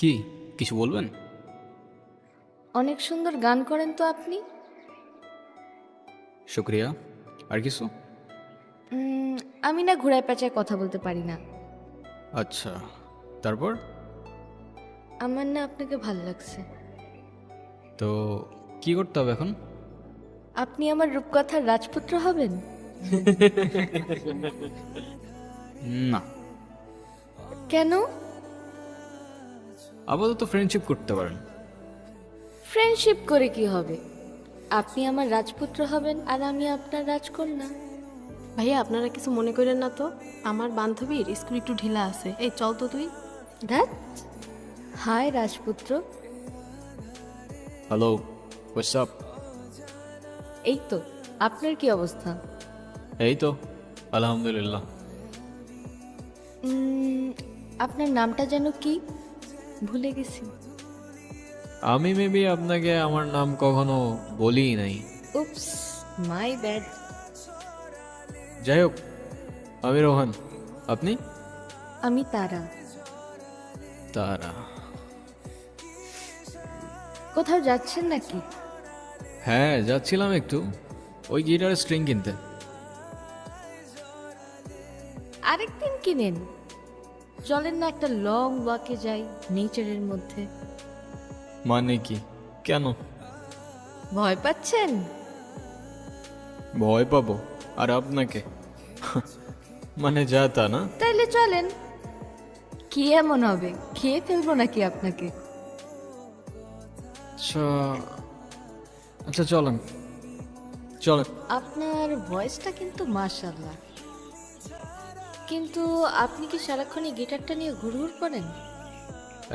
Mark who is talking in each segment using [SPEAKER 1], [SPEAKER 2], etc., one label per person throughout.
[SPEAKER 1] কি কিছু বলবেন?
[SPEAKER 2] অনেক সুন্দর গান করেন তো আপনি।
[SPEAKER 1] শুক্রিয়া। আর কিছু?
[SPEAKER 2] আমি না ঘোড়ায় পেঁচায় কথা বলতে পারি না।
[SPEAKER 1] আচ্ছা, তারপর?
[SPEAKER 2] আমার না আপনাকে ভাল লাগছে।
[SPEAKER 1] তো কি করতে হবে এখন?
[SPEAKER 2] আপনি আমার রূপকথার রাজপুত্র হবেন।
[SPEAKER 1] না,
[SPEAKER 2] কেন?
[SPEAKER 1] আপাতত ফ্রেন্ডশিপ করতে পারেন।
[SPEAKER 2] ফ্রেন্ডশিপ করে কি হবে? আপনি আমার রাজপুত্র হবেন আর আমি আপনার রাজকন্যা।
[SPEAKER 3] ভাইয়া আপনারা কিছু মনে করেন না তো, আমার বান্ধবীর স্কুল একটু ঢিলা আছে, এই চল তো তুই।
[SPEAKER 2] ধ্যাত, হায় রাজপুত্র।
[SPEAKER 1] Hello, what's up?
[SPEAKER 2] এই তো, আপনার কি অবস্থা?
[SPEAKER 1] এই তো আলহামদুলিল্লাহ।
[SPEAKER 2] আপনার নামটা যেন কি? ভুলে গেছি।
[SPEAKER 1] আমি মেবি আপনাকে আমার নাম কখনো বলিই নাই।
[SPEAKER 2] উপস, মাই ব্যাড।
[SPEAKER 1] যাই হোক, আমি রোহান। আপনি?
[SPEAKER 2] আমি তারা।
[SPEAKER 1] তারা?
[SPEAKER 2] কোথাও যাচ্ছেন নাকি?
[SPEAKER 1] হ্যাঁ, যাচ্ছিলাম একটু ওই গিটারের স্ট্রিং কিনতে।
[SPEAKER 2] আরেকদিন কিনেন। চলেন না একটা লং ওয়াকে যাই নেচারের মধ্যে।
[SPEAKER 1] মানে কি? কেন?
[SPEAKER 2] ভয় পাচ্ছেন?
[SPEAKER 1] ভয় পাবো আর আপনাকে? মানে যা তা না।
[SPEAKER 2] তাইলে চলেন। কি এমন হবে, খেয়ে ফেলবো নাকি আপনাকে?
[SPEAKER 1] আচ্ছা আচ্ছা, চলেন চলেন।
[SPEAKER 2] আপনার ভয়েসটা কিন্তু মাশাআল্লাহ। কিন্তু আপনি কি সারাক্ষণই গিটারটা নিয়ে ঘুরঘুর করেন?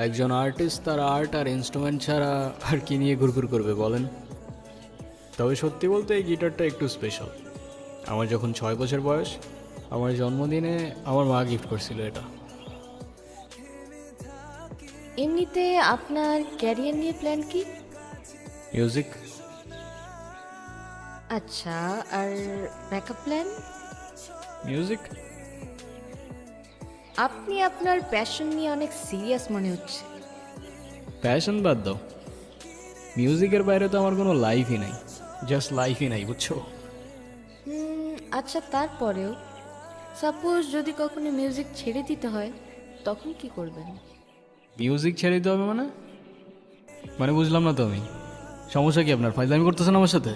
[SPEAKER 1] একজন আর্টিস্ট তার আর্ট আর ইনস্ট্রুমেন্ট ছাড়া আর কি নিয়ে ঘুরঘুর করবে বলেন? তবে সত্যি বলতে এই গিটারটা একটু স্পেশাল। আমার যখন 6 বছর বয়স, আমার জন্মদিনে আমার মা গিফট করছিল এটা।
[SPEAKER 2] এমনিতে আপনার ক্যারিয়ার নিয়ে প্ল্যান কি?
[SPEAKER 1] মিউজিক।
[SPEAKER 2] আচ্ছা, আর ব্যাকআপ প্ল্যান?
[SPEAKER 1] মিউজিক।
[SPEAKER 2] আপনি আপনার প্যাশন নিয়ে অনেক সিরিয়াস মনে হচ্ছে।
[SPEAKER 1] প্যাশন বাদ দাও, মিউজিকের বাইরে তো আমার কোনো লাইফই নাই। জাস্ট লাইফই নাই, বুঝছো?
[SPEAKER 2] আচ্ছা, তারপরেও সাপোজ যদি কখনো মিউজিক ছেড়ে দিতে হয়, তখন কি করবেন?
[SPEAKER 1] মিউজিক ছেড়ে দিতে হবে মানে? মানে বুঝলাম না তো আমি। সমস্যা কি আপনার? ফাইজলামি করতেছেন আমার সাথে?